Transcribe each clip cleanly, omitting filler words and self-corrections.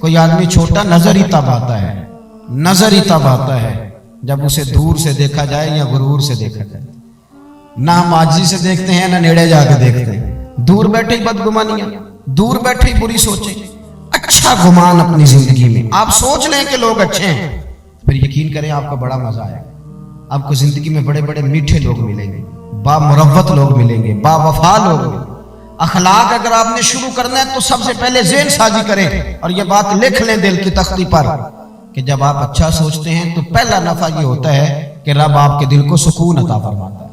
کوئی آدمی چھوٹا نظر ہی تب آتا ہے، نظر ہی تب آتا ہے جب اسے دور سے دیکھا جائے یا غرور سے دیکھا جائے۔ نہ ہم عاجزی سے دیکھتے ہیں نہ نیڑے جا کے دیکھتے ہیں، دور بیٹھے ہی بدگمانیاں، دور بیٹھے ہی بری سوچیں، اچھا گمان اپنی زندگی میں آپ سوچ لیں کہ لوگ اچھے ہیں، پھر یقین کریں آپ کو بڑا مزہ آئے گا۔ آپ کو زندگی میں بڑے بڑے میٹھے لوگ ملیں گے، با مروت لوگ ملیں گے، با وفا لوگ ملیں گے۔ اخلاق اگر آپ نے شروع کرنا ہے تو سب سے پہلے ذہن سازی کریں اور یہ بات لکھ لیں دل کی تختی پر کہ جب آپ اچھا سوچتے ہیں تو پہلا نفع یہ ہوتا ہے کہ رب آپ کے دل کو سکون عطا فرماتا ہے،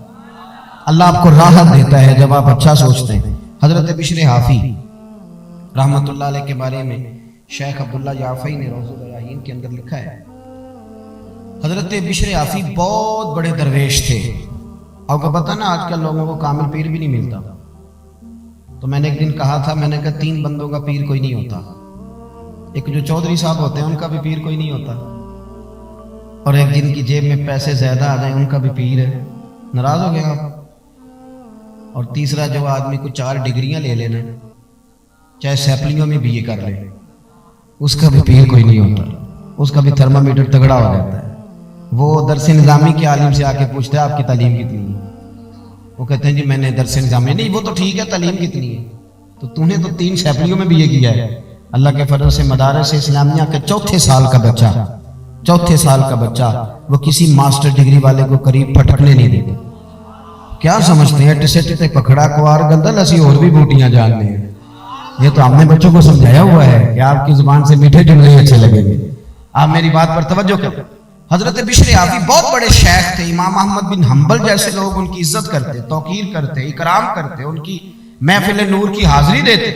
اللہ آپ کو راحت دیتا ہے جب آپ اچھا سوچتے ہیں۔ حضرت بشر حافی رحمت اللہ علیہ کے بارے میں شیخ عبداللہ یافعی نے روض الریاحین کے اندر لکھا ہے، حضرت بشر حافی بہت بڑے درویش تھے۔ آپ کو پتہ نا آج کل لوگوں کو کامل پیر بھی نہیں ملتا، تو میں نے ایک دن کہا تھا، میں نے کہا 3 بندوں کا پیر کوئی نہیں ہوتا، ایک جو چودھری صاحب ہوتے ہیں ان کا بھی پیر کوئی نہیں ہوتا، اور ایک جن کی جیب میں پیسے زیادہ آ جائیں ان کا بھی پیر ہے۔ ناراض ہو گئے آپ؟ اور تیسرا جو آدمی کو 4 ڈگریاں لے لینا، چاہے سیپلیوں میں بھی یہ کر لے، اس کا بھی پیر کوئی نہیں ہوتا، اس کا بھی تھرمامیٹر تگڑا ہو جاتا ہے۔ وہ درس نظامی کے عالم سے آ کے پوچھتا ہے آپ کی تعلیم کتنی ہے؟ وہ کہتے ہیں جی میں نے درس نظامی، نہیں وہ تو ٹھیک ہے تعلیم کتنی ہے، تو تو نے تو 3 سیپلیوں میں بھی یہ کیا ہے۔ اللہ کے فضل سے مدارس اسلامیہ کے چوتھے سال کا بچہ وہ کسی ماسٹر ڈگری والے کو قریب پھٹکنے نہیں دے گا۔ کیا سمجھتے ہیں ٹسٹ پکڑا کوار گندل اسی اور بھی بوٹیاں جانتے ہیں؟ یہ تو ہم نے بچوں کو سمجھایا ہوا ہے کہ آپ کی زبان سے میٹھے جملے اچھے لگیں گے۔ آپ میری بات پر توجہ کریں۔ حضرت بشر حافی بہت بڑے شیخ تھے، امام احمد بن حنبل جیسے لوگ ان کی عزت کرتے، توقیر کرتے، اکرام کرتے، ان کی محفل نور کی حاضری دیتے،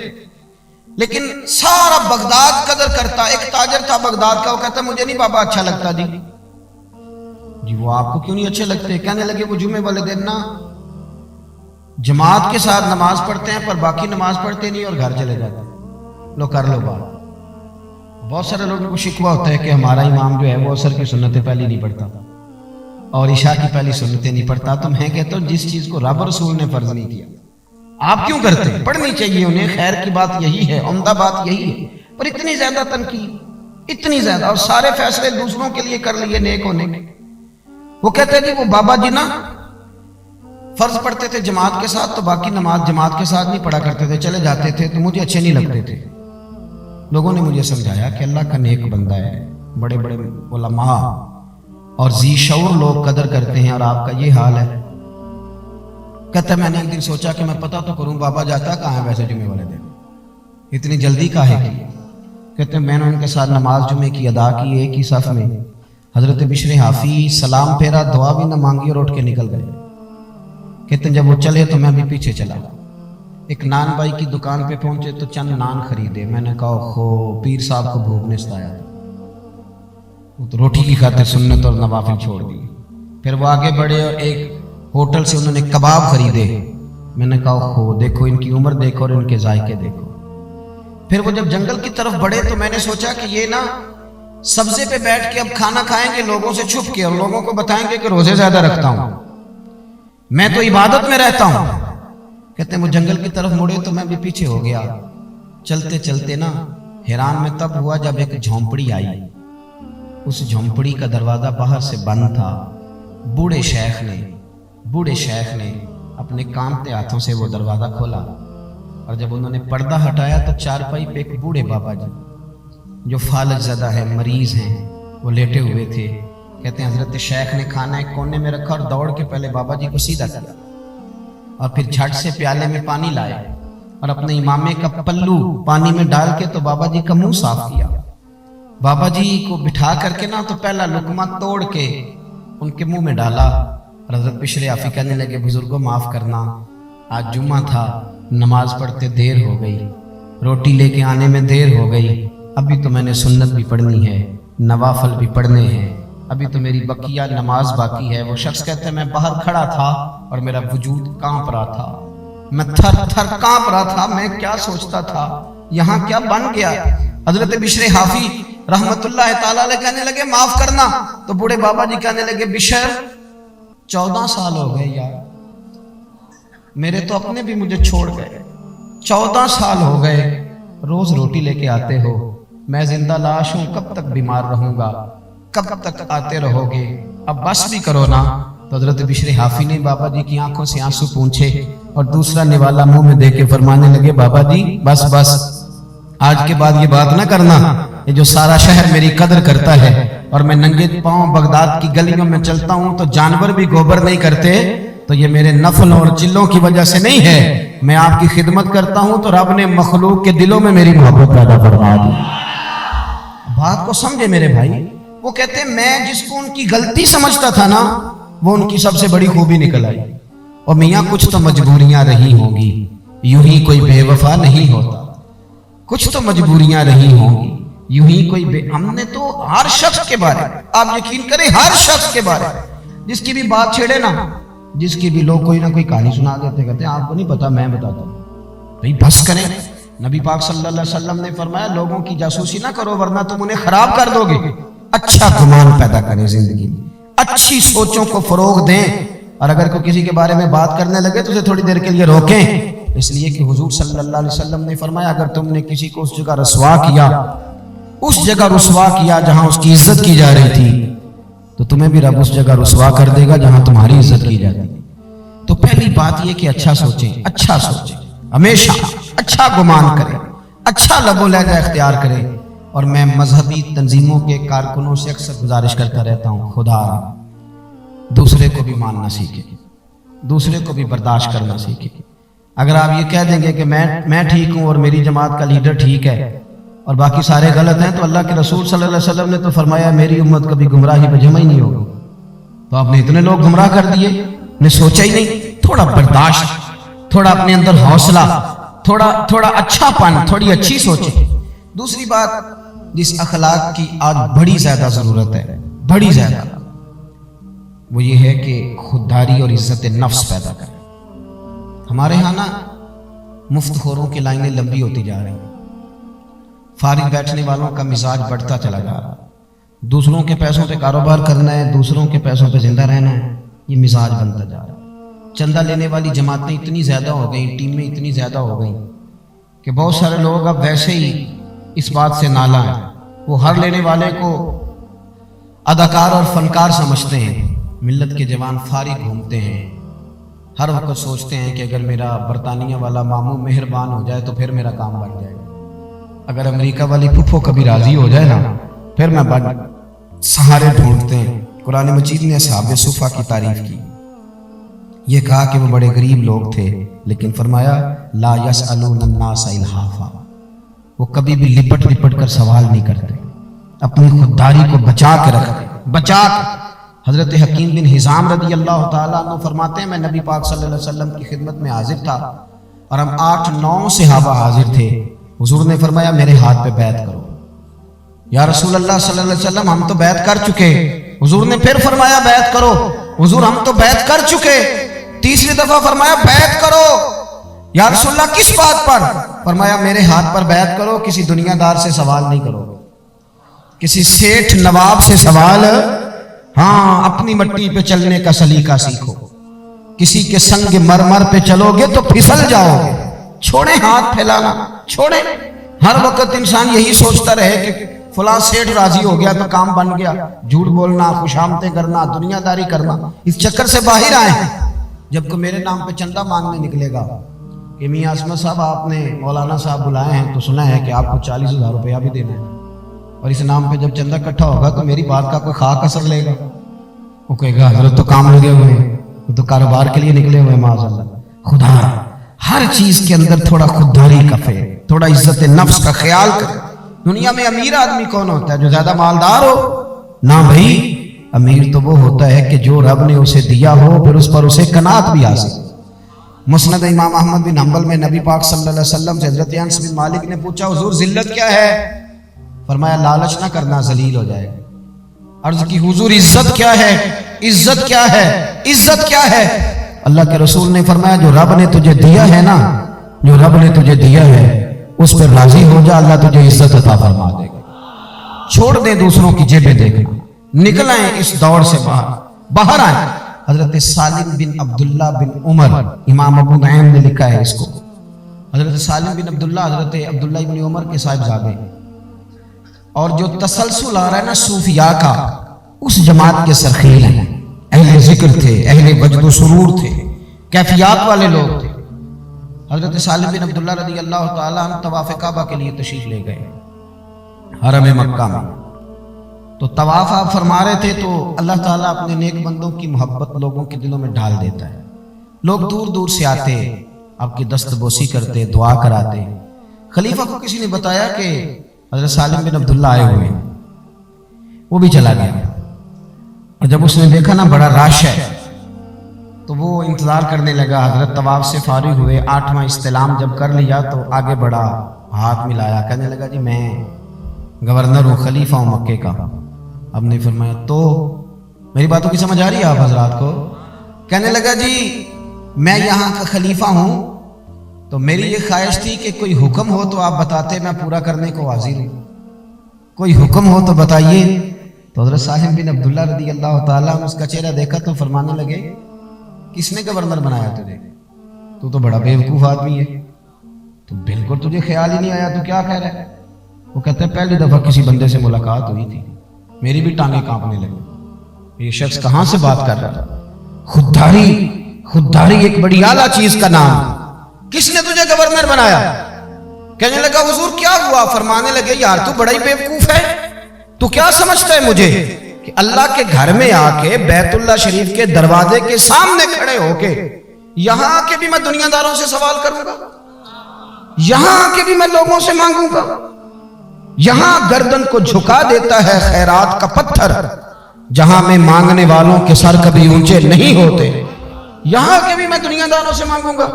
لیکن سارا بغداد قدر کرتا۔ ایک تاجر تھا بغداد کا، وہ کہتا مجھے نہیں بابا اچھا لگتا جی وہ آپ کو کیوں نہیں اچھے لگتے؟ کہنے لگے وہ جمعے والے دن نا جماعت کے ساتھ نماز پڑھتے ہیں پر باقی نماز پڑھتے نہیں اور گھر چلے جاتے ہیں۔ لو کر لو بات۔ بہت سارے لوگوں کو شکوہ ہوتا ہے کہ ہمارا امام جو ہے وہ عصر کی سنتیں پہلی نہیں پڑھتا اور عشاء کی پہلی سنتیں نہیں پڑھتا، تو میں کہتا ہوں جس چیز کو رب رسول نے فرض نہیں کیا آپ کیوں کرتے ہیں؟ پڑھنی چاہیے انہیں، خیر کی بات یہی ہے، عمدہ بات یہی ہے، پر اتنی زیادہ تنقید، اتنی زیادہ، اور سارے فیصلے دوسروں کے لیے کر لیے نیک ہونے کے۔ وہ کہتے ہیں جی وہ بابا جی نا فرض پڑھتے تھے جماعت کے ساتھ تو باقی نماز جماعت کے ساتھ نہیں پڑھا کرتے تھے، چلے جاتے تھے تو مجھے اچھے نہیں لگتے تھے۔ لوگوں نے مجھے سمجھایا کہ اللہ کا نیک بندہ ہے، بڑے بڑے علماء اور ذی شعور لوگ قدر کرتے ہیں اور آپ کا یہ حال ہے۔ کہتا میں نے ایک دن سوچا کہ میں پتہ تو کروں بابا جاتا کہاں ہے ویسے جمعے والے دن، اتنی جلدی کاہے کی؟ کہتے میں نے ان کے ساتھ نماز جمعے کی ادا کی ایک ہی صف میں۔ حضرت بشر حافی سلام پھیرا، دعا بھی نہ مانگی اور اٹھ کے نکل گئے۔ کہتے ہیں جب وہ چلے تو میں بھی پیچھے چلا۔ ایک نان بائی کی دکان پہ پہنچے تو چند نان خریدے۔ میں نے کہا خو پیر صاحب کو بھوک نے ستایا تھا، وہ تو روٹی کی خاطر سنت اور نوافل چھوڑ دی۔ پھر وہ آگے بڑھے اور ایک ہوٹل سے انہوں نے کباب خریدے۔ میں نے کہا خو دیکھو ان کی عمر دیکھو اور ان کے ذائقے دیکھو۔ پھر وہ جب جنگل کی طرف بڑھے تو میں نے سوچا کہ یہ نا سبزے پہ بیٹھ کے اب کھانا کھائیں گے لوگوں سے چھپ کے اور لوگوں کو بتائیں گے کہ روزے زیادہ رکھتا ہوں، میں تو عبادت میں رہتا ہوں۔ کہتے ہیں وہ جنگل کی طرف مڑے تو میں بھی پیچھے ہو گیا۔ چلتے چلتے نا حیران میں تب ہوا جب ایک جھونپڑی آئی، اس جھونپڑی کا دروازہ باہر سے بند تھا۔ بوڑھے شیخ نے اپنے کانپتے ہاتھوں سے وہ دروازہ کھولا اور جب انہوں نے پردہ ہٹایا تو چارپائی پہ ایک بوڑھے بابا جی جو فالج زدہ ہے، مریض ہیں، وہ لیٹے ہوئے تھے۔ کہتے ہیں حضرت شیخ نے کھانا ایک کونے میں رکھا اور دوڑ کے پہلے بابا جی کو سیدھا کیا اور پھر جھٹ سے پیالے میں پانی لائے اور اپنے امامے کا پلو پانی میں ڈال کے تو بابا جی کا منہ صاف کیا۔ بابا جی کو بٹھا کر کے نا تو پہلا لقمہ توڑ کے ان کے منہ میں ڈالا اور حضرت بشر حافی کہنے لگے بزرگوں معاف کرنا، آج جمعہ تھا، نماز پڑھتے دیر ہو گئی، روٹی لے کے آنے میں دیر ہو گئی، ابھی تو میں نے سنت بھی پڑھنی ہے، نوافل بھی پڑھنے ہیں، ابھی تو میری بقیہ نماز باقی ہے۔ وہ شخص کہتے ہیں میں باہر کھڑا تھا اور میرا وجود کانپ رہا تھا، میں تھر تھر کانپ رہا تھا، میں کیا سوچتا تھا، یہاں کیا بن گیا۔ حضرت بشر حافی رحمت اللہ تعالی علیہ کہنے لگے معاف کرنا، تو بوڑھے بابا جی کہنے لگے بشر 14 سال ہو گئے یار، میرے تو اپنے بھی مجھے چھوڑ گئے، 14 سال ہو گئے، روز روٹی لے کے آتے ہو، میں زندہ لاش ہوں، کب تک بیمار رہوں گا، کب تک آتے رہو گے، اب بس بھی کرو نا۔ تو حضرت بشر حافی نے بابا جی کی آنکھوں سے آنسو پونچھے اور دوسرا نوالا منہ میں دے کے فرمانے لگے، بابا جی بس بس، آج کے بعد یہ بات نہ کرنا، یہ جو سارا شہر میری قدر کرتا ہے اور میں ننگے پاؤں بغداد کی گلیوں میں چلتا ہوں تو جانور بھی گوبر نہیں کرتے، تو یہ میرے نفل اور چلوں کی وجہ سے نہیں ہے، میں آپ کی خدمت کرتا ہوں تو رب نے مخلوق کے دلوں میں میری محبت پیدا فرما دی۔ بات کو سمجھے میرے بھائی، وہ کہتے ہیں میں جس کو ان کی غلطی سمجھتا تھا نا، وہ ان کی سب سے بڑی خوبی نکل آئی۔ اور میاں کچھ تو مجبوریاں رہی ہوں گی، یوں ہی کوئی بے وفا نہیں ہوتا، کچھ تو مجبوریاں رہی ہوں گی، یوں ہی کوئی ہم نے تو ہر شخص کے بارے، آپ یقین کریں ہر شخص کے بارے، جس کی بھی بات چھیڑے نا، جس کی بھی لوگ کوئی نہ کوئی کہانی سنا دیتے، کہتے ہیں آپ کو نہیں پتا میں بتاتا ہوں، بھئی بس کریں۔ نبی پاک صلی اللہ علیہ وسلم نے فرمایا لوگوں کی جاسوسی نہ کرو ورنہ تم انہیں خراب کر دو گے، اچھا گمان پیدا کریں زندگی میں، اچھی سوچوں کو فروغ دیں، اور اگر کوئی کسی کے بارے میں بات کرنے لگے تو اسے تھوڑی دیر کے لیے روکیں، اس لیے کہ حضور صلی اللہ علیہ وسلم نے فرمایا اگر تم نے کسی کو اس جگہ رسوا کیا، اس جگہ رسوا کیا جہاں اس کی عزت کی جا رہی تھی، تو تمہیں بھی رب اس جگہ رسوا کر دے گا جہاں تمہاری عزت کی جاتی ہے۔ تو پہلی بات یہ کہ اچھا سوچیں، اچھا سوچیں، ہمیشہ اچھا گمان کریں، اچھا لب و لہجہ اختیار کریں۔ اور میں مذہبی تنظیموں کے کارکنوں سے اکثر گزارش کرتا رہتا ہوں، خدا دوسرے کو بھی ماننا سیکھیں، دوسرے کو بھی برداشت کرنا سیکھیں۔ اگر آپ یہ کہہ دیں گے کہ میں ٹھیک ہوں اور میری جماعت کا لیڈر ٹھیک ہے اور باقی سارے غلط ہیں، تو اللہ کے رسول صلی اللہ علیہ وسلم نے تو فرمایا میری امت کبھی گمراہی پہ جمع ہی نہیں ہوگی۔ تو آپ نے اتنے لوگ گمراہ کر دیے، نے سوچا ہی نہیں۔ تھوڑا برداشت، تھوڑا اپنے اندر حوصلہ، تھوڑا اچھا پن، تھوڑی اچھی سوچیں۔ دوسری بات جس اخلاق کی آج بڑی زیادہ ضرورت ہے، بڑی زیادہ، وہ یہ ہے کہ خودداری اور عزت نفس پیدا کریں۔ ہمارے ہاں نا مفت خوروں کی لائنیں لمبی ہوتی جا رہی ہیں، فارغ بیٹھنے والوں کا مزاج بڑھتا چلا جا رہا ہے، دوسروں کے پیسوں پہ کاروبار کرنا ہے، دوسروں کے پیسوں پہ زندہ رہنا ہے، یہ مزاج بنتا جا رہا ہے۔ چندہ لینے والی جماعتیں اتنی زیادہ ہو گئیں، ٹیمیں اتنی زیادہ ہو گئیں کہ بہت سارے لوگ اب ویسے ہی اس بات سے نالا ہیں، وہ ہر لینے والے کو اداکار اور فنکار سمجھتے ہیں۔ ملت کے جوان فارغ گھومتے ہیں، ہر وقت سوچتے ہیں کہ اگر میرا برطانیہ والا ماموں مہربان ہو جائے تو پھر میرا کام بن جائے گا، اگر امریکہ والی پھپھو کبھی راضی ہو جائے نا پھر میں سہارے ڈھونڈتے ہیں۔ قرآن مجید نے اصحاب صفا کی تعریف کی، یہ کہا کہ وہ بڑے غریب لوگ تھے، لیکن فرمایا لا یسألون الناس الحافا، وہ کبھی بھی لپٹ کر سوال نہیں کرتے، اپنی خودداری کو بچا کے رکھتے، بچا کے۔ حضرت حکیم بن حزام رضی اللہ تعالیٰ عنہ فرماتے ہیں میں نبی پاک صلی اللہ علیہ وسلم کی خدمت میں حاضر تھا اور ہم 8-9 صحابہ حاضر تھے۔ حضور نے فرمایا میرے ہاتھ پہ بیعت کرو۔ یا رسول اللہ صلی اللہ علیہ وسلم ہم تو بیعت کر چکے۔ حضور نے پھر فرمایا بیعت کرو۔ حضور ہم تو بیعت کر چکے۔ تیسری دفعہ فرمایا بیعت کرو۔ یا رسول اللہ کس بات پر؟ فرمایا میرے ہاتھ پر بیعت کرو، کسی دنیا دار سے سوال نہیں کرو، کسی سیٹھ نواب سے سوال، ہاں اپنی مٹی پہ چلنے کا سلیقہ سیکھو، کسی کے سنگ مرمر پہ چلو گے تو پھسل جاؤ گے، چھوڑیں ہاتھ پھیلانا، چھوڑیں۔ ہر وقت انسان یہی سوچتا رہے کہ فلاں سیٹھ راضی ہو گیا تو کام بن گیا، جھوٹ بولنا، خوشامدیں کرنا، دنیا داری کرنا، اس چکر سے باہر آئے ہیں۔ جب کو میرے نام پہ چندہ مانگنے نکلے گا کہ میاں عصمت صاحب آپ نے مولانا صاحب بلائے ہیں تو سنا ہے کہ آپ کو 40,000 روپیہ بھی دینا ہے، اور اس نام پہ جب چندہ اکٹھا ہوگا تو میری بات کا کوئی خاک اثر لے گا، وہ کہے گا حضرت تو کام لگے ہوئے ہیں، وہ تو کاروبار کے لیے نکلے ہوئے ہیں، معاذ اللہ۔ خدا ہر چیز کے اندر تھوڑا خودداری کفے، تھوڑا عزت نفس کا خیال کرے۔ دنیا میں امیر آدمی کون ہوتا ہے؟ جو زیادہ مالدار ہو؟ نہ بھائی، امیر تو وہ ہوتا ہے کہ جو رب نے اسے دیا ہو پھر اس پر اسے قناعت بھی حاصل۔ مسند امام احمد بن حنبل میں نبی پاک صلی اللہ علیہ وسلم سے حضرت انس بن مالک نے پوچھا حضور ذلت کیا ہے؟ فرمایا لالچ نہ کرنا، ذلیل ہو جائے گا۔ عرض کی حضور عزت کیا ہے؟ عزت کیا ہے؟ عزت کیا ہے؟ اللہ کے رسول نے فرمایا جو رب نے تجھے دیا ہے نا، جو رب نے تجھے دیا ہے اس پر راضی ہو جا، اللہ تجھے عزت عطا فرما دے گا۔ چھوڑ دے دوسروں کی جیبیں دیکھنا، نکل آئیں اس دور سے باہر آئیں۔ حضرت سالم بن عبداللہ بن عمر، امام ابو نعیم نے لکھا ہے اس کو، حضرت سالم بن عبداللہ حضرت عبداللہ بن عمر کے صاحبزادے، اور جو تسلسل آ رہا ہے نا صوفیاء کا، اس جماعت کے سرخیل ہیں، اہل ذکر تھے، اہل وجد و سرور تھے، کیفیات والے لوگ تھے۔ حضرت سالم بن عبداللہ رضی اللہ تعالیٰ عنہ طواف کعبہ کے لیے تشریف لے گئے حرم مکہ میں، تو طواف آپ فرما رہے تھے تو اللہ تعالیٰ اپنے نیک بندوں کی محبت لوگوں کے دلوں میں ڈال دیتا ہے، لوگ دور دور سے آتے، آپ کی دست بوسی کرتے، دعا کراتے۔ خلیفہ کو کسی نے بتایا کہ حضرت سالم بن عبداللہ آئے ہوئے ہیں، وہ بھی چلا گیا، اور جب اس نے دیکھا نا بڑا رش ہے تو وہ انتظار کرنے لگا۔ حضرت طواف سے فارغ ہوئے، 8واں استلام جب کر لیا تو آگے بڑھا، ہاتھ ملایا، کہنے لگا جی میں گورنر ہوں، خلیفہ ہوں مکے کا۔ اب نے فرمایا تو میری باتوں کی سمجھ آ رہی ہے آپ حضرات کو؟ کہنے لگا جی میں یہاں کا خلیفہ ہوں، تو میری یہ خواہش تھی کہ کوئی حکم ہو تو آپ بتاتے، میں پورا کرنے کو حاضر ہوں، کوئی حکم ہو تو بتائیے۔ تو حضرت سالم بن عبداللہ رضی اللہ تعالیٰ نے اس کا چہرہ دیکھا تو فرمانے لگے کس نے گورنر بنایا تجھے؟ تو بڑا بیوقوف آدمی ہے، تو بالکل تجھے خیال ہی نہیں آیا، تو کیا کہہ رہا ہے؟ وہ کہتے ہیں پہلی دفعہ کسی بندے سے ملاقات ہوئی تھی، میری بھی ٹانگیں کانپنے لگی، یہ شخص کہاں سے بات کر رہا ہے؟ خودداری ایک بڑی اعلیٰ چیز کا نام، کس نے تجھے گورنر بنایا؟ کہنے لگا حضور کیا ہوا؟ فرمانے لگے یار تو بڑا ہی بیوقوف ہے، تو کیا سمجھتا ہے مجھے کہ اللہ کے گھر میں آ کے بیت اللہ شریف کے دروازے کے سامنے کھڑے ہو کے یہاں آ کے بھی میں دنیا داروں سے سوال کروں گا، یہاں آ کے بھی میں لوگوں سے مانگوں گا؟ یہاں گردن کو جھکا دیتا ہے خیرات کا پتھر، جہاں میں مانگنے والوں کے سر کبھی اونچے نہیں ہوتے، یہاں کے بھی میں دنیا داروں سے مانگوں گا؟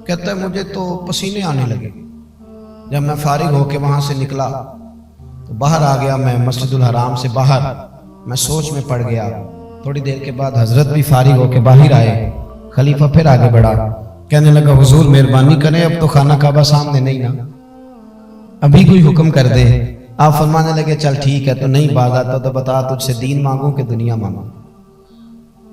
کہتا ہے مجھے تو پسینے آنے لگے، جب میں فارغ ہو کے وہاں سے نکلا تو باہر آ گیا، میں مسجد الحرام سے باہر میں سوچ میں پڑ گیا۔ تھوڑی دیر کے بعد حضرت بھی فارغ ہو کے باہر آئے، خلیفہ پھر آگے بڑھا، کہنے لگا حضور مہربانی کریں، اب تو خانہ کعبہ سامنے نہیں نا، ابھی کوئی حکم کر دے۔ آپ فرمانے لگے چل ٹھیک ہے، تو نہیں باز آتا تو بتا تجھ سے دین مانگوں کہ دنیا مانگوں؟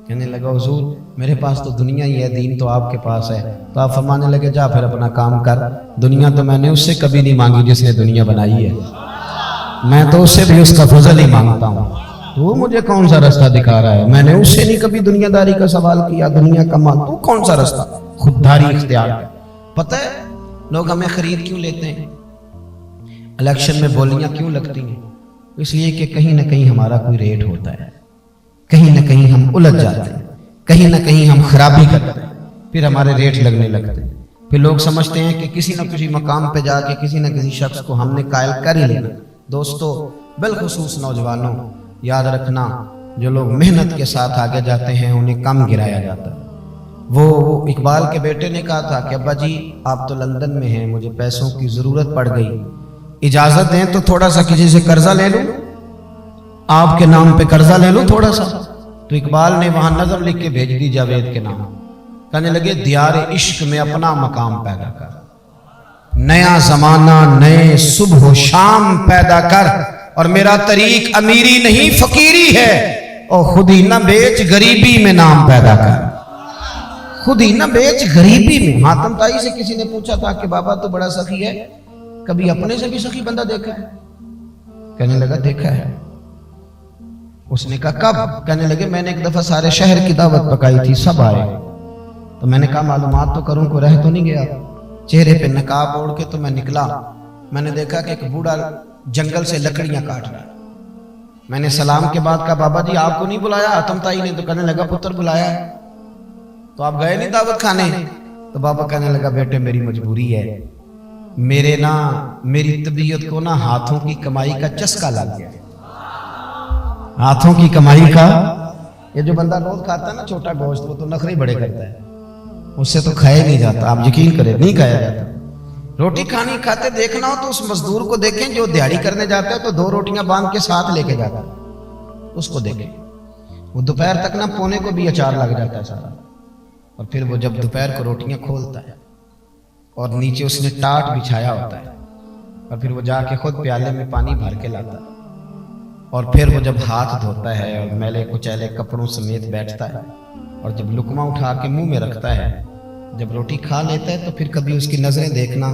کہنے لگا حضور میرے پاس تو دنیا ہی ہے، دین تو آپ کے پاس ہے۔ تو آپ فرمانے لگے جا پھر اپنا کام کر، دنیا تو میں نے اس سے کبھی نہیں مانگی جس نے دنیا بنائی ہے، میں تو اس سے بھی اس کا فضل ہی مانگتا ہوں، تو مجھے کون سا رستہ دکھا رہا ہے؟ میں نے اس سے نہیں کبھی دنیا داری کا سوال کیا، دنیا کا مال، تو کون سا رستہ؟ خودداری اختیار کر۔ پتہ ہے لوگ ہمیں خرید کیوں لیتے ہیں، الیکشن میں بولیاں کیوں لگتی ہیں؟ اس لیے کہ کہیں نہ کہیں ہمارا کوئی ریٹ ہوتا ہے، کہیں نہ کہیں ہم الجھ جاتے ہیں، کہیں نہ کہیں ہم خرابی کرتے ہیں، پھر ہمارے ریٹ لگنے لگتے ہیں، پھر لوگ سمجھتے ہیں کہ کسی نہ کسی مقام پہ جا کے کسی نہ کسی شخص کو ہم نے قائل کر ہی لینا۔ دوستو بالخصوص نوجوانوں یاد رکھنا، جو لوگ محنت کے ساتھ آگے جاتے ہیں انہیں کم گرایا جاتا ہے۔ وہ اقبال کے بیٹے نے کہا تھا کہ ابا جی آپ تو لندن میں ہیں، مجھے پیسوں کی ضرورت پڑ گئی، اجازت دیں تو تھوڑا سا کسی سے قرضہ لے لوں، آپ کے نام پہ قرضہ لے لوں تھوڑا سا۔ تو اقبال نے وہاں نظم لکھ کے بھیج دی جاوید کے نام، کہنے لگے دیار عشق میں اپنا مقام پیدا کر، نیا زمانہ نئے صبح و شام پیدا کر، اور میرا طریق امیری نہیں فقیری ہے، اور خود ہی نہ بیچ غریبی میں نام پیدا کر، خود ہی نہ بیچ غریبی میں۔ حاتم طائی سے کسی نے پوچھا تھا کہ بابا تو بڑا سخی ہے، کبھی اپنے سے بھی سخی بندہ دیکھا ہے؟ کہنے لگا دیکھا ہے۔ اس نے کہا کب؟ کہنے لگے میں نے ایک دفعہ سارے شہر کی دعوت پکائی تھی، سب آئے، تو میں نے کہا معلومات تو کروں، کوئی رہ تو نہیں گیا، چہرے پہ نقاب اوڑھ کے تو میں نکلا، میں نے دیکھا کہ ایک بوڑھا جنگل سے لکڑیاں کاٹ رہا ہے۔ میں نے سلام کے بعد کہا بابا جی آپ کو نہیں بلایا حاتم طائی نے؟ تو کہنے لگا پتر بلایا ہے، تو آپ گئے نہیں دعوت کھانے؟ تو بابا کہنے لگا بیٹے میری مجبوری ہے، میری طبیعت کو نا ہاتھوں کی کمائی کا چسکا لگ گیا، ہاتھوں کی کمائی کا۔ یہ جو بندہ روز کھاتا ہے نا چھوٹا گوشت، وہ تو نخرے بڑے کرتا ہے، اس سے تو کھایا نہیں جاتا، آپ یقین کریں نہیں کھایا جاتا۔ روٹی کھانی کھاتے دیکھنا ہو تو اس مزدور کو دیکھیں جو دیہڑی کرنے جاتا ہے تو 2 روٹیاں باندھ کے ساتھ لے کے جاتا ہے، اس کو دیکھیں، وہ دوپہر تک نا پونے کو بھی اچار لگ جاتا ہے سارا، اور پھر وہ جب دوپہر کو روٹیاں کھولتا ہے اور نیچے اس نے ٹاٹ بچھایا ہوتا ہے، اور پھر وہ جا کے خود پیالے میں پانی بھر کے لاتا ہے، اور پھر وہ جب ہاتھ دھوتا ہے اور میلے کچیلے کپڑوں سمیت بیٹھتا ہے، اور جب لقمہ اٹھا کے منہ میں رکھتا ہے، جب روٹی کھا لیتا ہے تو پھر کبھی اس کی نظریں دیکھنا،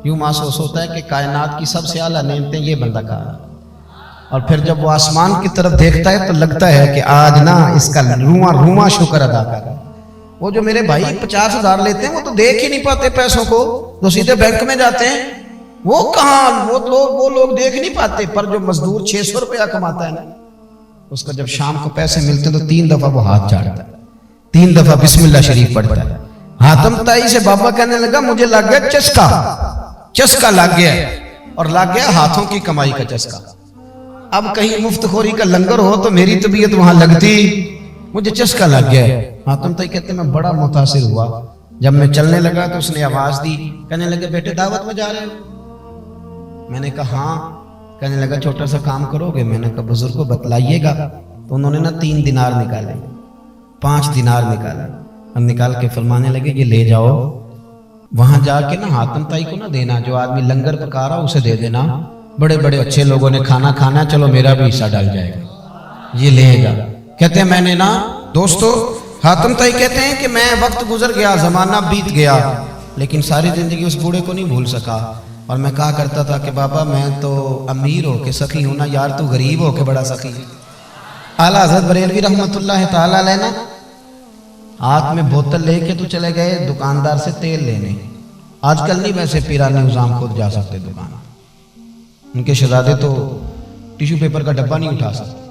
یوں محسوس ہوتا ہے کہ کائنات کی سب سے اعلیٰ نعمتیں یہ بندہ کھا رہا ہے۔ اور پھر جب وہ آسمان کی طرف دیکھتا ہے تو لگتا ہے کہ آج نا اس کا روما شکر ادا کر رہا ہے۔ وہ جو میرے بھائی 50,000 لیتے ہیں وہ تو دیکھ ہی نہیں پاتے پیسوں کو، تو سیدھے بینک میں جاتے ہیں، وہ کہاں وہ لوگ دیکھ نہیں پاتے، پر جو مزدور 600 روپیہ کماتا ہے نا، اس کا جب شام کو پیسے ملتے ہیں تو 3 دفعہ وہ ہاتھ چاڑتا ہے، 3 دفعہ بسم اللہ شریف پڑھتا ہے۔ حاتم طائی سے بابا کہنے لگا مجھے لگ گیا چسکا لگ گیا، اور لگ گیا ہاتھوں کی کمائی کا چسکا۔ اب کہیں مفت خوری کا لنگر ہو تو میری طبیعت وہاں لگتی، مجھے چسکا لگ گیا۔ حاتم طائی کہتے میں بڑا متاثر ہوا، جب میں چلنے لگا تو اس نے آواز دی، کہنے لگے بیٹے دعوت میں جا رہے ہو؟ میں نے کہا ہاں۔ کہنے لگا چھوٹا سا کام کرو گے؟ میں نے کہا بزرگ کو بتلائیے گا۔ تو انہوں نے نا 3 دینار نکالے، 5 دینار نکالے، اور نکال کے فرمانے لگے یہ لے جاؤ، وہاں جا کے نا حاتم طائی کو نہ دینا، جو آدمی لنگر پکا رہا اسے دے دینا، بڑے بڑے اچھے لوگوں نے کھانا کھانا، چلو میرا بھی حصہ ڈال جائے گا، یہ لے گا۔ کہتے ہیں میں نے نا دوستو، حاتم طائی کہتے ہیں کہ میں وقت گزر گیا، زمانہ بیت گیا، لیکن ساری زندگی اس بوڑھے کو نہیں بھول سکا، اور میں کہا کرتا تھا کہ بابا میں تو امیر ہو کے سخی ہوں نا، یار تو غریب ہو کے بڑا سخی ہے۔ اعلیٰ حضرت بریلوی رحمت اللہ تعالی علیہ نا ہاتھ میں بوتل لے کے تو چلے گئے دکاندار سے تیل لینے۔ آج کل نہیں ویسے پیران نظام خود جا سکتے دکان، ان کے شہزادے تو ٹیشو پیپر کا ڈبہ نہیں اٹھا سکتے،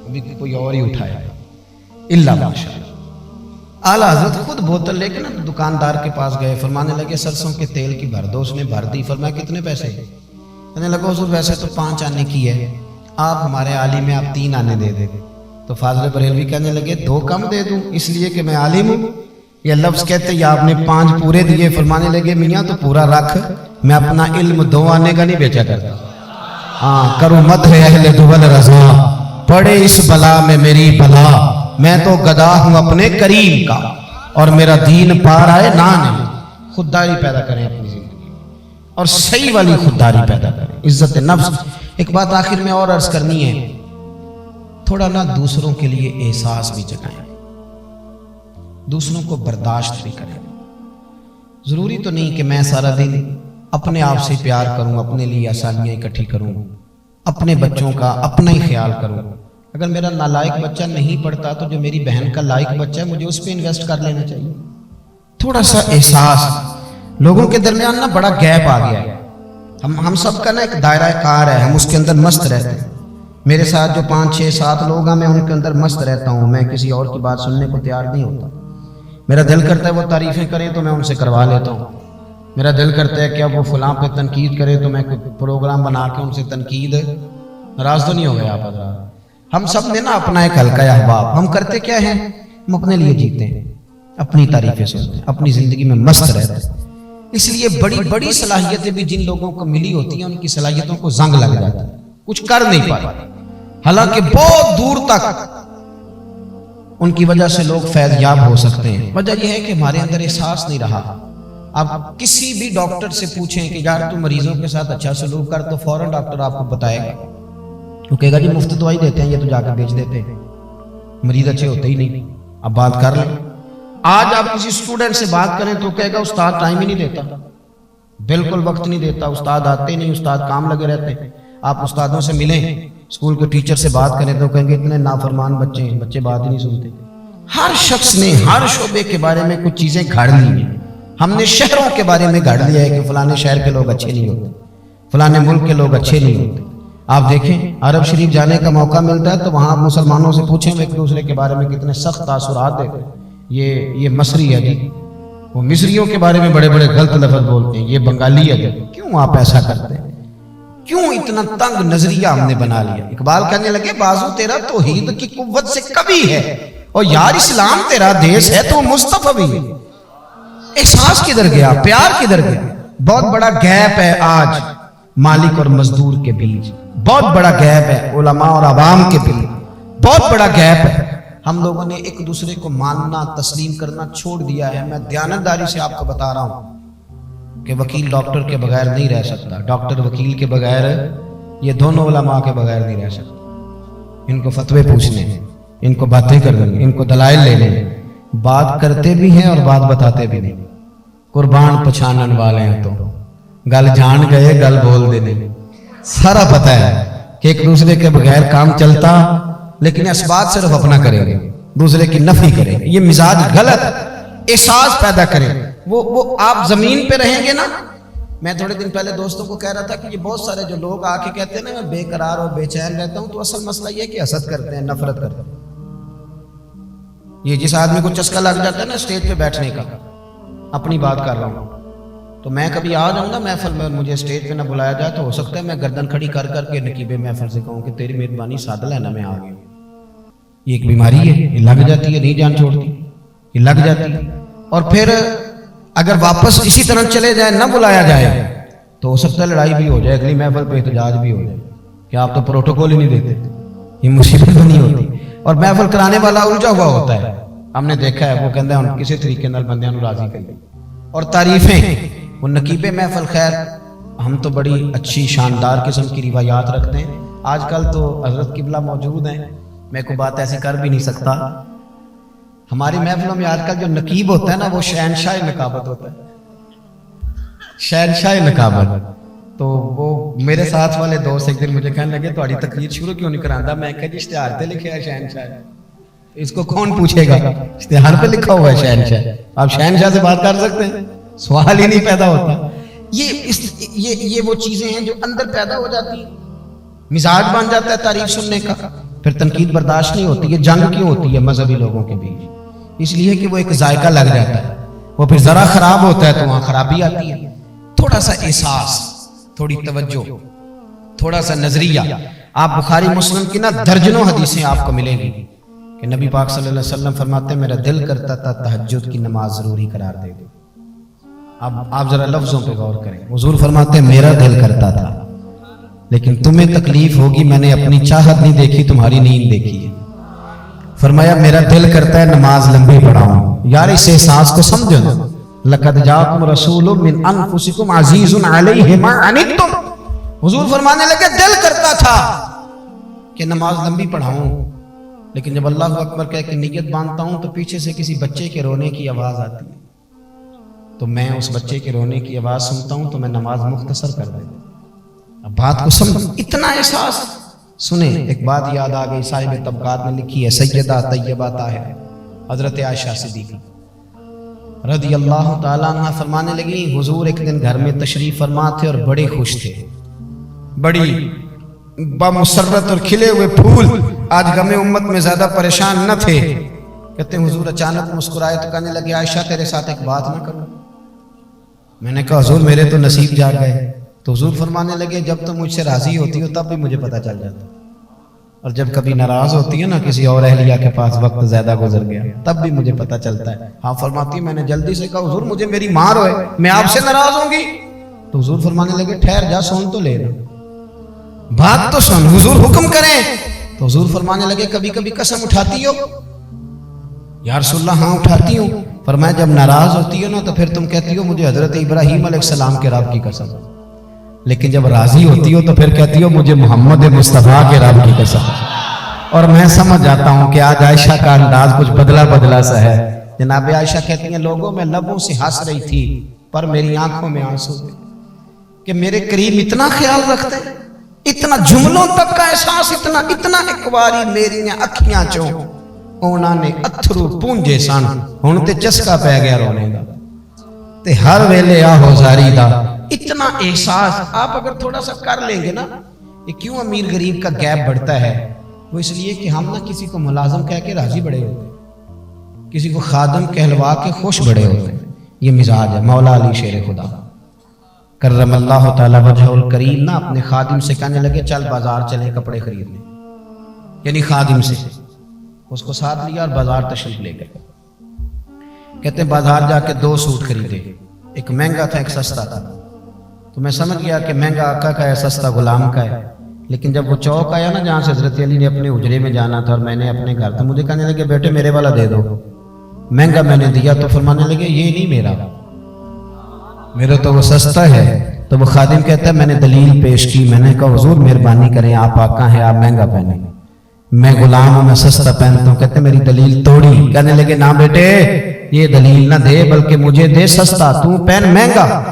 ابھی کوئی اور ہی اٹھایا اللہ ماشاءاللہ۔ اعلیٰ حضرت خود بوتل لے کے نا دکاندار کے پاس گئے، فرمانے لگے سرسوں کے تیل کی بھر دو، اس نے بھر دی، فرمایا کتنے پیسے؟ کہنے لگا حضور ویسے تو 5 آنے کی ہے، آپ ہمارے عالم میں آپ 3 آنے دے دے۔ تو فاضل بریلوی کہنے لگے 2 کم دے دوں اس لیے کہ میں عالم ہوں؟ یہ لفظ کہتے یا آپ نے 5 پورے دیے؟ فرمانے لگے میاں تو پورا رکھ، میں اپنا علم 2 آنے کا نہیں بیچا کرتا، ہاں کروں مدح اہل دول رضا، پڑے اس بلا میں میری بلا، میں تو گدا ہوں اپنے کریم کا، اور میرا دین پار آئے نانے۔ خودداری پیدا کریں اپنی زندگی، اور صحیح والی خودداری پیدا کریں، عزت نفس۔ ایک بات آخر میں اور عرض کرنی ہے، تھوڑا نا دوسروں کے لیے احساس بھی جتائیں، دوسروں کو برداشت بھی کریں۔ ضروری تو نہیں کہ میں سارا دن اپنے آپ سے پیار کروں، اپنے لیے آسانیاں اکٹھی کروں، اپنے بچوں کا اپنا ہی خیال کروں۔ اگر میرا نالائق بچہ نہیں پڑھتا تو جو میری بہن کا لائق بچہ ہے مجھے اس پہ انویسٹ کر لینا چاہیے۔ تھوڑا سا احساس، لوگوں کے درمیان نا بڑا گیپ آ گیا ہے، ہم سب کا نا ایک دائرہ کار ہے، ہم اس کے اندر مست رہتے ہیں۔ میرے ساتھ جو 5 6 7 لوگ ہیں میں ان کے اندر مست رہتا ہوں، میں کسی اور کی بات سننے کو تیار نہیں ہوتا۔ میرا دل کرتا ہے وہ تعریفیں کریں تو میں ان سے کروا لیتا ہوں، میرا دل کرتا ہے کہ اب وہ فلاں پہ تنقید کرے تو میں پروگرام بنا کے ان سے تنقید، ناراض تو نہیں ہو گئے آپ حضرات؟ ہم سب نے نا اپنا ایک حلقہ احباب، ہم کرتے کیا ہیں؟ ہم اپنے لیے جیتے ہیں، اپنی تعریفیں سنتے ہیں، اپنی زندگی میں مست رہتے ہیں۔ اس لیے بڑی بڑی صلاحیتیں بھی جن لوگوں کو ملی ہوتی ہیں ان کی صلاحیتوں کو زنگ لگ جاتا ہے، کچھ کر نہیں پاتے، حالانکہ بہت دور تک ان کی وجہ سے لوگ فیض یاب ہو سکتے ہیں۔ وجہ یہ ہے کہ ہمارے اندر احساس نہیں رہا۔ آپ کسی بھی ڈاکٹر سے پوچھیں کہ یار تو مریضوں کے ساتھ اچھا سلوک کر، تو فوراً ڈاکٹر آپ کو بتائے گا، وہ کہے گا جی مفت دوائی دیتے ہیں، یہ تو جا کے بیچ دیتے ہیں، مریض اچھے ہوتے ہی نہیں۔ اب بات کر لیں، آج آپ کسی اسٹوڈنٹ سے بات کریں تو کہے گا استاد ٹائم ہی نہیں دیتا، بالکل وقت نہیں دیتا، استاد آتے نہیں، استاد کام لگے رہتے ہیں۔ آپ استادوں سے ملیں، اسکول کے ٹیچر سے بات کریں تو کہیں گے اتنے نافرمان بچے ہیں، بچے بات ہی نہیں سنتے۔ ہر شخص نے ہر شعبے کے بارے میں کچھ چیزیں گھڑ لی ہیں۔ ہم نے شہروں کے بارے میں گھڑ لیا ہے کہ فلانے شہر کے لوگ اچھے نہیں ہوتے، فلانے ملک کے لوگ اچھے نہیں ہوتے۔ آپ دیکھیں عرب شریف جانے کا موقع ملتا ہے تو وہاں آپ مسلمانوں سے پوچھیں وہ ایک دوسرے کے بارے میں کتنے سخت تاثرات دیتے ہیں۔ یہ مصری ہے جی، وہ مصریوں کے بارے میں بڑے بڑے غلط لفظ بولتے ہیں، یہ بنگالی ہے جی۔ کیوں آپ ایسا کرتے ہیں؟ کیوں اتنا تنگ نظریہ ہم نے بنا لیا؟ اقبال کہنے لگے بازو تیرا توحید کی قوت سے کبھی ہے، اور یار اسلام تیرا دیس ہے تو مصطفی بھی ہے۔ احساس کدھر گیا؟ پیار کدھر گیا؟ بہت بڑا گیپ ہے آج مالک اور مزدور کے بیچ، بہت بڑا گیپ ہے علماء اور عوام کے بیچ، بہت بڑا گیپ ہے۔ ہم لوگوں نے ایک دوسرے کو ماننا تسلیم کرنا چھوڑ دیا ہے۔ میں دیانتداری سے آپ کو بتا رہا ہوں کہ وکیل ڈاکٹر کے بغیر نہیں رہ سکتا، ڈاکٹر وکیل کے بغیر، یہ دونوں علماء کے بغیر نہیں رہ سکتے۔ ان کو فتوے پوچھنے ہیں، ان کو باتیں کرنی، ان کو دلائل لینے، بات کرتے بھی ہیں اور بات بتاتے بھی نہیں۔ قربان پچھانن والے ہیں تو گل جان گئے، گل بول دینے، سارا پتہ ہے کہ ایک دوسرے کے بغیر کام چلتا، لیکن اسباب صرف اپنا کریں گے، دوسرے کی نفی کریں گے، یہ مزاج غلط، احساس پیدا کریں۔ وہ آپ زمین پہ رہیں گے نا، میں تھوڑے دن پہلے دوستوں کو کہہ رہا تھا کہ یہ بہت سارے جو لوگ آ کے کہتے ہیں نا میں بے قرار اور بے چین رہتا ہوں، تو اصل مسئلہ یہ ہے کہ حسد کرتے ہیں، نفرت کرتے ہیں۔ یہ جس آدمی کو چسکا لگ جاتا ہے نا اسٹیج پہ بیٹھنے کا، اپنی بات کر رہا ہوں، تو میں کبھی آ جاؤں گا محفل میں، مجھے اسٹیج پہ نہ بلایا جائے تو ہو سکتا ہے میں گردن کھڑی کر کر کے نقیب محفل سے کہوں کہ تیری مہربانی سادہ لینا میں آ گیا ہوں۔ یہ ایک بیماری ہے، یہ لگ جاتی ہے، نہیں جان چھوڑتی، یہ لگ جاتی ہے۔ اور پھر اگر واپس اسی طرح چلے جائیں، نہ بلایا جائے، تو ہو سکتا ہے لڑائی بھی ہو جائے، اگلی محفل پہ احتجاج بھی ہو جائے کہ آپ تو پروٹوکول ہی نہیں دیتے، یہ مصیبت بنی ہوتی۔ اور محفل کرانے والا الجھا ہوا ہوتا ہے، ہم نے دیکھا ہے، وہ کہتے ہیں ہم کسی طریقے نال بندیاں نوں راضی کریں۔ اور تعریفیں، وہ نقیب محفل، خیر ہم تو بڑی اچھی شاندار قسم کی روایات رکھتے ہیں۔ آج کل تو حضرت قبلہ موجود ہیں، میں کوئی بات ایسی کر بھی نہیں سکتا۔ ہماری محفلوں میں آج کل جو نقیب ہوتا ہے نا، وہ شہنشاہ نقابت ہوتا ہے، شہنشاہ نقابت۔ تو وہ میرے ساتھ والے دوست ایک دن مجھے کہنے لگے تہاڈی تقریر شروع کیوں نہیں کراندہ؟ میں کہا جی اشتہار پہ لکھا ہے شہنشاہ، اس کو کون پوچھے گا؟ اشتہار پہ لکھا ہوا ہے شہنشاہ، آپ شہنشاہ سے بات کر سکتے ہیں؟ سوال ہی نہیں پیدا ہوتا۔ یہ وہ چیزیں ہیں جو اندر پیدا ہو جاتی ہیں، مزاج بن جاتا ہے تعریف سننے کا، پھر تنقید برداشت نہیں ہوتی۔ یہ جنگ کیوں ہوتی ہے مذہبی لوگوں کے بیچ؟ اس لیے کہ وہ ایک ذائقہ لگ جاتا ہے، وہ پھر ذرا خراب ہوتا ہے تو وہاں خرابی آتی ہے۔ تھوڑا سا احساس، تھوڑی توجہ، تھوڑا سا نظریہ۔ آپ بخاری مسلم کی نا درجنوں حدیثیں آپ کو ملیں گی کہ نبی پاک صلی اللہ علیہ وسلم فرماتے ہیں میرا دل کرتا تھا تہجد کی نماز ضروری قرار دے دو۔ اب آپ ذرا لفظوں پہ غور کریں، حضور فرماتے ہیں میرا دل کرتا تھا، لیکن تمہیں تکلیف ہوگی، میں نے اپنی چاہت نہیں دیکھی، تمہاری نیند دیکھی ہے۔ فرمایا میرا دل کرتا ہے نماز لمبی پڑھاؤں۔ یار اس احساس کو سمجھو، لقد جاءکم رسول من انفسکم عزیز علیہ ما عنتم۔ حضور فرمانے لگے دل کرتا تھا کہ نماز لمبی پڑھاؤں، لیکن جب اللہ اکبر کہہ کے نیت باندھتا ہوں تو پیچھے سے کسی بچے کے رونے کی آواز آتی ہے، تو میں اس بچے کے رونے کی آواز سنتا ہوں تو میں نماز مختصر کر دیتا ہوں۔ اب بات کو سمجھ، اتنا احساس۔ سنیں ایک بات یاد آ گئی، صاحب طبقات نے لکھی ہے، سیدہ طیبہ طاہرہ حضرت عائشہ صدیقہ رضی اللہ تعالیٰ عنہ فرمانے لگی حضور ایک دن گھر میں تشریف فرما تھے اور بڑے خوش تھے، بڑی بامسرت اور کھلے ہوئے پھول، آج غم امت میں زیادہ پریشان نہ تھے۔ کہتے ہیں حضور اچانک مسکرائے تو کہنے لگے عائشہ تیرے ساتھ ایک بات نہ کروں؟ میں نے کہا حضور میرے تو نصیب جاگ گئے۔ تو حضور فرمانے لگے جب تم مجھ سے راضی ہوتی ہو تب بھی مجھے پتہ چل جاتا، اور جب کبھی ناراض ہوتی ہے نا کسی اور اہلیہ کے پاس وقت زیادہ گزر گیا تب بھی مجھے پتہ چلتا ہے۔ ہاں فرماتی میں نے جلدی سے کہا حضور مجھے میری ماں روئے، میں آپ سے ناراض ہوں گی؟ تو حضور فرمانے لگے ٹھہر جا، سن تو لے نا، بات تو سن، حضور حکم کریں۔ تو حضور فرمانے لگے کبھی کبھی قسم اٹھاتی ہو؟ یا رسول اللہ ہاں اٹھاتی ہوں۔ فرمایا جب ناراض ہوتی ہو نا تو پھر تم کہتی ہو مجھے حضرت ابراہیم علیہ السلام کے رب کی قسم، لیکن جب راضی ہوتی ہو تو پھر کہتی ہو مجھے محمد مصطفیٰ کے رب کی قسم۔ اور میں سمجھ جاتا ہوں کہ آج عائشہ کا انداز کچھ بدلا بدلا سا ہے۔ جناب عائشہ کہتی ہیں لوگوں میں لبوں سے ہنس رہی تھی پر میری آنکھوں میں آنسو تھے کہ میرے قریب اتنا خیال رکھتے، اتنا جملوں تک کا احساس، اتنا اکواری میری اکھیاں چوں اونا نے اتھرو پونجے سن، ہن تے چسکا پہ گیا رونے دا تے ہر ویلے آہو زاری دا۔ اتنا احساس آپ اگر تھوڑا سا کر لیں گے نا، یہ کیوں امیر غریب کا گیپ بڑھتا ہے؟ وہ اس لیے کہ ہم نہ کسی کو ملازم کہہ کے راضی بڑے ہوتے ہیں، کسی کو خادم کہلوا کے خوش بڑے ہوتے ہیں۔ یہ مزاج ہے۔ مولا علی شیر خدا کرم اللہ تعالی وجہ الکریم نا اپنے خادم سے کہنے لگے چل بازار چلیں کپڑے خریدنے، یعنی خادم سے اس کو ساتھ لیا اور بازار تشریف لے گئے۔ کہتے ہیں بازار جا کے 2 سوٹ خریدے، ایک مہنگا تھا ایک سستا تھا۔ تو میں سمجھ گیا کہ مہنگا آقا کا ہے سستا غلام کا ہے، لیکن جب وہ چوک آیا نا جہاں سے حضرت علی نے اپنے حجرے میں جانا تھا اور میں نے اپنے گھر، تو مجھے کہنے لگے بیٹے میرے والا دے دو۔ مہنگا میں نے دیا تو فرمانے لگے یہ نہیں میرا تو وہ سستا ہے۔ تو وہ خادم کہتا ہے میں نے دلیل پیش کی، میں نے کہا حضور مہربانی کریں آپ آقا ہیں، آپ مہنگا پہنیں، میں غلام ہوں، میں سستا پہنتا ہوں۔ کہتے میری دلیل توڑی، کہنے لگے نہ بیٹے یہ دلیل نہ دے بلکہ مجھے دے سستا، تو پہن مہنگا،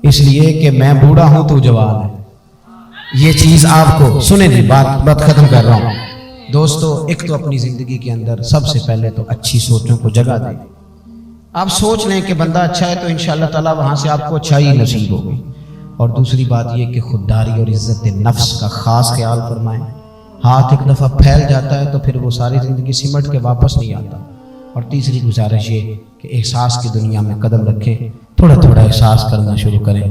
اس لیے کہ میں بوڑھا ہوں تو جوان ہے۔ یہ چیز آپ کو سنیں جی، بات ختم کر رہا ہوں دوستو. ایک تو اپنی زندگی کے اندر سب سے پہلے تو اچھی سوچوں کو جگہ دیں. آپ سوچ لیں کہ بندہ اچھا ہے تو انشاءاللہ تعالیٰ وہاں سے آپ کو اچھائی نصیب ہوگی. اور دوسری بات یہ کہ خودداری اور عزت نفس کا خاص خیال فرمائیں. ہاتھ ایک دفعہ پھیل جاتا ہے تو پھر وہ ساری زندگی سمٹ کے واپس نہیں آتا. اور تیسری گزارش یہ کہ احساس کی دنیا میں قدم رکھیں، تھوڑا تھوڑا احساس کرنا شروع کریں.